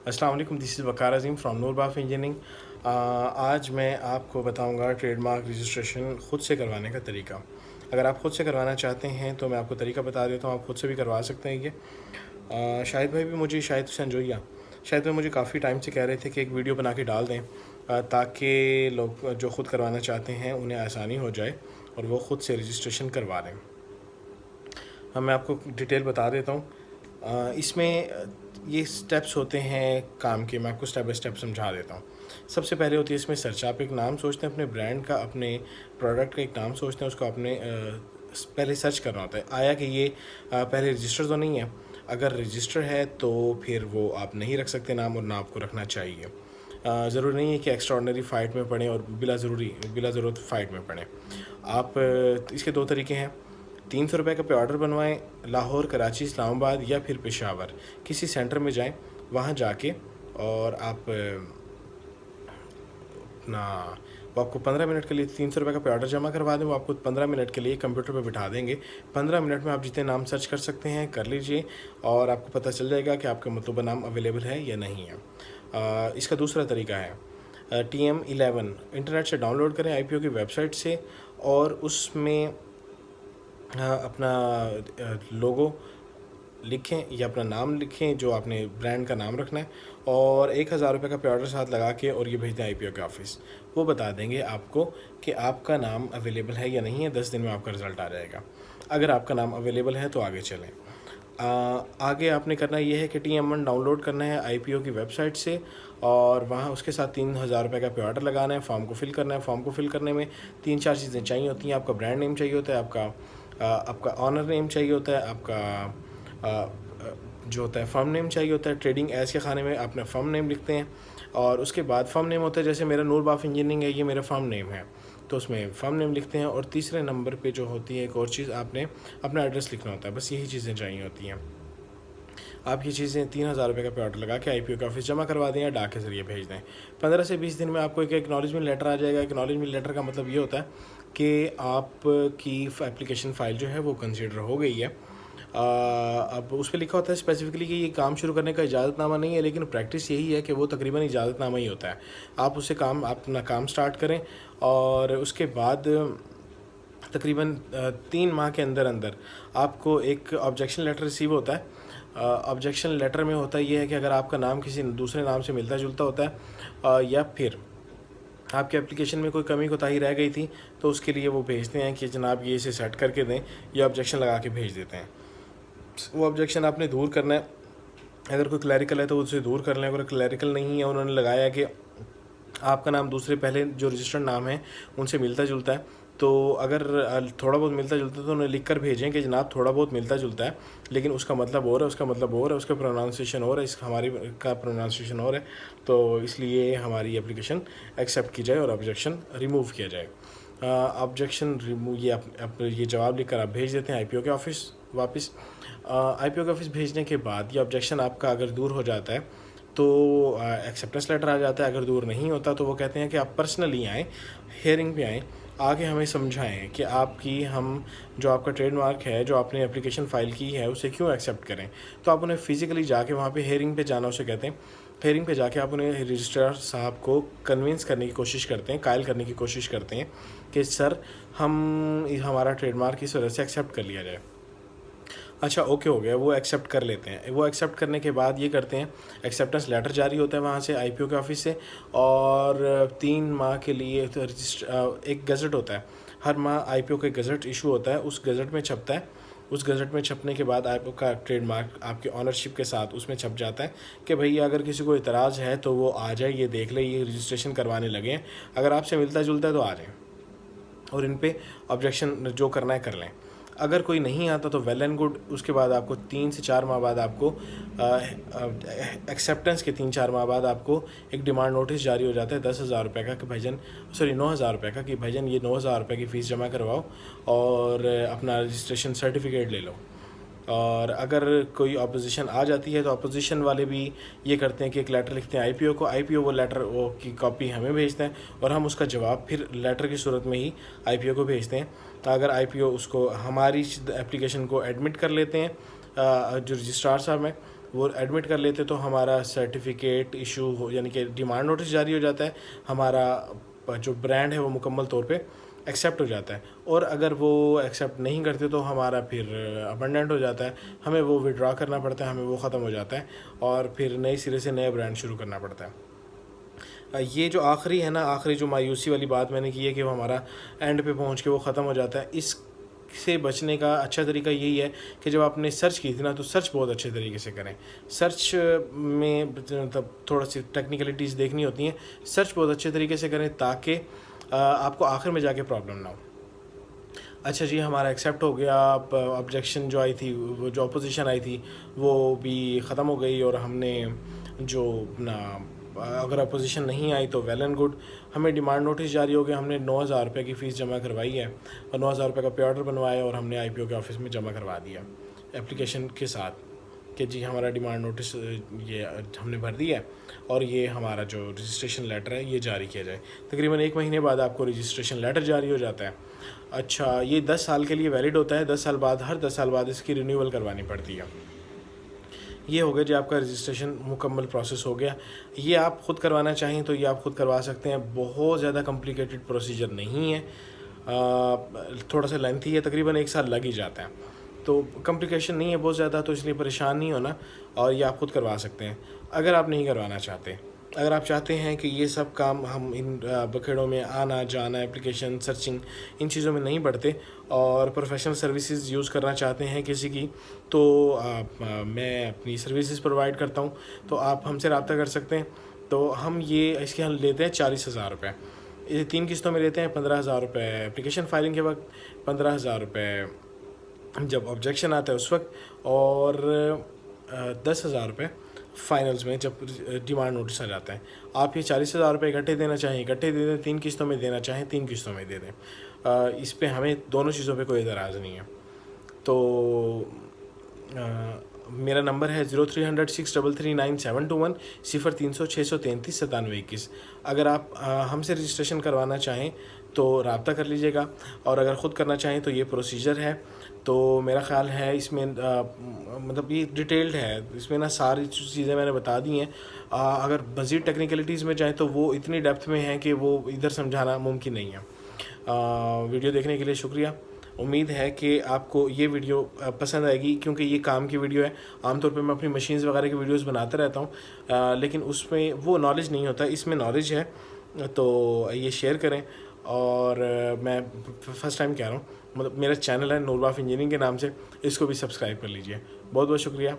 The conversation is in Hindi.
अस्सलाम वालेकुम, this is Waqar Azeem from Noorbaf engineering. आज मैं आपको बताऊंगा ट्रेडमार्क रजिस्ट्रेशन ख़ुद से करवाने का तरीका। अगर आप ख़ुद से करवाना चाहते हैं तो मैं आपको तरीका बता देता हूँ, आप ख़ुद से भी करवा सकते हैं। ये शाहिद भाई भी मुझे शाहिद संजोया शायद भाई मुझे काफ़ी टाइम से कह रहे थे कि एक वीडियो बना के डाल दें ताकि लोग जो ख़ुद करवाना चाहते हैं उन्हें आसानी हो जाए और वो ख़ुद से रजिस्ट्रेशन करवा लें। मैं आपको डिटेल बता देता हूँ। इसमें ये स्टेप्स होते हैं काम के, मैं आपको स्टेप बाय स्टेप समझा देता हूँ। सबसे पहले होती है इसमें सर्च। आप एक नाम सोचते हैं अपने ब्रांड का, अपने प्रोडक्ट का एक नाम सोचते हैं, उसको आपने पहले सर्च करना होता है आया कि ये पहले रजिस्टर तो नहीं है। अगर रजिस्टर है तो फिर वो आप नहीं रख सकते नाम, और ना आपको रखना चाहिए। ज़रूरी नहीं है कि एक्स्ट्राऑर्डिनरी फ़ाइट में पढ़ें और बिला ज़रूरत फ़ाइट में पढ़ें। आप इसके दो तरीके हैं। 300 रुपये का पे ऑर्डर बनवाएं, लाहौर, कराची, इस्लामाबाद या फिर पेशावर किसी सेंटर में जाएं। वहाँ जाके और आप अपना वो आपको 15 मिनट के लिए 300 रुपये का पे ऑर्डर जमा करवा दें। वो आपको 15 मिनट के लिए कंप्यूटर पे बिठा देंगे। 15 मिनट में आप जितने नाम सर्च कर सकते हैं कर लीजिए और आपको पता चल जाएगा कि आपका मतलूबा नाम अवेलेबल है या नहीं है। इसका दूसरा तरीका है TM11 इंटरनेट से डाउनलोड करें IPO की वेबसाइट से, और उसमें अपना लोगो लिखें या अपना नाम लिखें जो आपने ब्रांड का नाम रखना है, और 1000 रुपये का पे ऑर्डर साथ लगा के और ये भेज दें IPO के ऑफिस। वो बता देंगे आपको कि आपका नाम अवेलेबल है या नहीं है। 10 दिन में आपका रिज़ल्ट आ जाएगा। अगर आपका नाम अवेलेबल है तो आगे चलें। आगे आपने करना ये है कि TM1 डाउनलोड करना है IPO की वेबसाइट से, और वहाँ उसके साथ 3000 रुपये का पे ऑर्डर लगाना है। फॉर्म को फिल करना है। फॉर्म को फिल करने में 3-4 चीज़ें चाहिए होती हैं। आपका ब्रांड नेम चाहिए होता है, आपका ऑनर नेम चाहिए होता है, आपका जो होता है फर्म नेम चाहिए होता है। ट्रेडिंग एज के खाने में अपना फर्म नेम लिखते हैं, और उसके बाद फर्म नेम होता है। जैसे मेरा नूरबाफ इंजीनियरिंग है, ये मेरा फर्म नेम है, तो उसमें फर्म नेम लिखते हैं। और तीसरे नंबर पे जो होती है एक और चीज़, आपने अपना एड्रेस लिखना होता है। बस यही चीज़ें चाहिए होती हैं। आप ये चीज़ें 3000 रुपये का पे ऑर्डर लगा के IPO के ऑफिस जमा करवा दें या डाक के ज़रिए भेज दें। 15 से 20 दिन में आपको एक एक्नॉलेजमेंट लेटर आ जाएगा। एक्नॉलेजमेंट लेटर का मतलब ये होता है कि आपकी एप्लीकेशन फ़ाइल जो है वो कंसिडर हो गई है। अब उस पर लिखा होता है स्पेसिफिकली कि ये काम शुरू करने का इजाज़तनामा नहीं है, लेकिन प्रैक्टिस यही है कि वो तकरीबन इजाज़तनामा ही होता है। आप उससे अपना काम स्टार्ट करें, और उसके बाद तकरीबन 3 माह के अंदर अंदर आपको एक ऑब्जेक्शन लेटर रिसीव होता है। ऑब्जेक्शन लेटर में होता ये है कि अगर आपका नाम किसी दूसरे नाम से मिलता जुलता होता है, या फिर आपके एप्लीकेशन में कोई कमी कोताही रह गई थी, तो उसके लिए वो भेजते हैं कि जनाब ये इसे सेट करके दें, या ऑब्जेक्शन लगा के भेज देते हैं। वो ऑब्जेक्शन आपने दूर करना है। अगर कोई क्लैरिकल है तो उसे दूर कर लें। अगर क्लैरिकल नहीं है, उन्होंने लगाया कि आपका नाम दूसरे पहले जो रजिस्टर्ड नाम है उनसे मिलता जुलता है, तो अगर थोड़ा बहुत मिलता जुलता है तो उन्हें लिख कर भेजें कि जनाब थोड़ा बहुत मिलता जुलता है, लेकिन उसका मतलब और है, उसका मतलब और है, उसका प्रोनाउंसिएशन और है, इसका हमारी का प्रोनाउंसिएशन और है, तो इसलिए हमारी एप्लीकेशन एक्सेप्ट की जाए और ऑब्जेक्शन रिमूव किया जाए। ऑब्जेक्शन रिमूव ये जवाब लिखकर आप भेज देते हैं IPO के ऑफिस वापस। IPO के ऑफिस भेजने के बाद ये ऑब्जेक्शन आपका अगर दूर हो जाता है तो एक्सेप्टेंस लेटर आ जाता है। अगर दूर नहीं होता तो वो कहते हैं कि आप पर्सनली आएँ, हेयरिंग पे आएँ, आके हमें समझाएं कि हम जो आपका ट्रेडमार्क है, जो आपने एप्लीकेशन फ़ाइल की है, उसे क्यों एक्सेप्ट करें। तो आप उन्हें फ़िज़िकली जाके वहाँ पे हेयरिंग पे जाना उसे कहते हैं। हेयरिंग पे जाके आप उन्हें रजिस्ट्रार साहब को कन्विंस करने की कोशिश करते हैं, कायल करने की कोशिश करते हैं कि सर हमारा ट्रेडमार्क इस वजह से एक्सेप्ट कर लिया जाए। अच्छा, ओके हो गया, वो एक्सेप्ट कर लेते हैं। वो एक्सेप्ट करने के बाद ये करते हैं, एक्सेप्टेंस लेटर जारी होता है वहाँ से IPO के ऑफिस से, और 3 माह के लिए तो एक गज़ट होता है। हर माह IPO का गज़ट इशू होता है, उस गज़ट में छपता है। उस गज़ट में छपने के बाद IPO का ट्रेडमार्क आपके ऑनरशिप के साथ उसमें छप जाता है कि भैया अगर किसी को इतराज़ है तो वो आ जाए, ये देख ले, ये रजिस्ट्रेशन करवाने लगे हैं, अगर आपसे मिलता जुलता है तो आ जाए और इन पे ऑब्जेक्शन जो करना है कर लें। अगर कोई नहीं आता तो वेल एंड गुड। उसके बाद आपको 3 से 4 माह बाद आपको एक्सेप्टेंस के 3-4 माह बाद आपको एक डिमांड नोटिस जारी हो जाता है 10,000 रुपये का कि भाईजान 9,000 रुपये का कि भाईजान ये 9,000 रुपये की फ़ीस जमा करवाओ और अपना रजिस्ट्रेशन सर्टिफिकेट ले लो। और अगर कोई अपोजिशन आ जाती है तो अपोजिशन वाले भी ये करते हैं कि एक लेटर लिखते हैं IPO को, IPO वो लेटर वो की कॉपी हमें भेजते हैं और हम उसका जवाब फिर लेटर की सूरत में ही IPO को भेजते हैं। तो अगर IPO उसको हमारी एप्लीकेशन को एडमिट कर लेते हैं, जो रजिस्ट्रार साहब हैं वो एडमिट कर लेते तो हमारा सर्टिफिकेट इशू हो, यानी कि डिमांड नोटिस जारी हो जाता है, हमारा जो ब्रांड है वो मुकम्मल तौर पे एक्सेप्ट हो जाता है। और अगर वो एक्सेप्ट नहीं करते तो हमारा फिर अबंडेंट हो जाता है, हमें वो विड्रॉ करना पड़ता है, हमें वो ख़त्म हो जाता है और फिर नए सिरे से नया ब्रांड शुरू करना पड़ता है। ये जो आखिरी है ना, आखिरी जो मायूसी वाली बात मैंने की है कि वो हमारा एंड पे पहुंच के वो ख़त्म हो जाता है, इस से बचने का अच्छा तरीका यही है कि जब आपने सर्च की थी ना, तो सर्च बहुत अच्छे तरीके से करें। सर्च में मतलब थोड़ा सी टेक्निकलिटीज़ देखनी होती हैं, सर्च बहुत अच्छे तरीके से करें ताकि आपको आखिर में जाके प्रॉब्लम ना हो। अच्छा जी, हमारा एक्सेप्ट हो गया, ऑब्जेक्शन जो आई थी, वो जो अपोजिशन आई थी वो भी ख़त्म हो गई और हमने जो ना, अगर अपोजिशन नहीं आई तो वेल एंड गुड, हमें डिमांड नोटिस जारी हो गया, हमने 9,000 रुपये की फ़ीस जमा करवाई है और 9,000 रुपये का पे ऑर्डर बनवाया और हमने IPO के ऑफिस में जमा करवा दिया एप्लीकेशन के साथ कि जी हमारा डिमांड नोटिस ये हमने भर दिया है और ये हमारा जो रजिस्ट्रेशन लेटर है ये जारी किया जाए। तकरीबन 1 महीने बाद आपको रजिस्ट्रेशन लेटर जारी हो जाता है। अच्छा, ये 10 साल के लिए वैलिड होता है, 10 साल बाद, हर 10 साल बाद इसकी रिन्यूअल करवानी पड़ती है। ये हो गया जी, आपका रजिस्ट्रेशन मुकम्मल प्रोसेस हो गया। ये आप ख़ुद करवाना चाहें तो ये आप ख़ुद करवा सकते हैं, बहुत ज़्यादा कॉम्प्लिकेटेड प्रोसीजर नहीं है, थोड़ा सा लेंथी है, तकरीबन 1 साल लग ही जाता है, तो कॉम्प्लिकेशन नहीं है बहुत ज़्यादा, तो इसलिए परेशान नहीं होना और ये आप ख़ुद करवा सकते हैं। अगर आप नहीं करवाना चाहते, अगर आप चाहते हैं कि ये सब काम हम इन बखेड़ों में आना जाना, एप्लीकेशन सर्चिंग, इन चीज़ों में नहीं बढ़ते और प्रोफेशनल सर्विसेज यूज़ करना चाहते हैं किसी की, तो मैं अपनी सर्विसेज प्रोवाइड करता हूँ, तो आप हमसे रब्ता कर सकते हैं। तो हम ये इसके हम लेते हैं 40,000 रुपये, ये 3 किस्तों में लेते हैं। 15,000 रुपये एप्लीकेशन फाइलिंग के वक्त, 15,000 रुपये जब ऑब्जेक्शन आता है उस वक्त, और 10,000 रुपये फाइनल्स में जब डिमांड नोटिस आ जाता है। आप ये 40,000 रुपये इकट्ठे देना चाहें इकट्ठे दे दें, 3 किस्तों में देना चाहें 3 किस्तों में दे दें। इस पे हमें दोनों चीज़ों पे कोई एतराज़ नहीं है। तो मेरा नंबर है 0300 633 9721, 0300 633 9721। अगर आप हमसे रजिस्ट्रेशन करवाना चाहें तो रब्ता कर लीजिएगा, और अगर ख़ुद करना चाहें तो ये प्रोसीजर है। तो मेरा ख़्याल है इसमें मतलब ये डिटेल्ड है, इसमें ना सारी चीज़ें मैंने बता दी हैं। अगर मज़ीद टेक्निकलिटीज़ में जाएँ तो वो इतनी डेप्थ में है कि वो इधर समझाना मुमकिन नहीं है। वीडियो देखने के लिए शुक्रिया। उम्मीद है कि आपको ये वीडियो पसंद आएगी, क्योंकि ये काम की वीडियो है। आमतौर पे मैं अपनी मशीन्स वगैरह की वीडियोस बनाता रहता हूँ, लेकिन उसमें वो नॉलेज नहीं होता, इसमें नॉलेज है, तो ये शेयर करें। और मैं फ़र्स्ट टाइम कह रहा हूँ, मतलब मेरा चैनल है नूर बाफ इंजीनियरिंग के नाम से, इसको भी सब्सक्राइब कर लीजिए। बहुत बहुत शुक्रिया।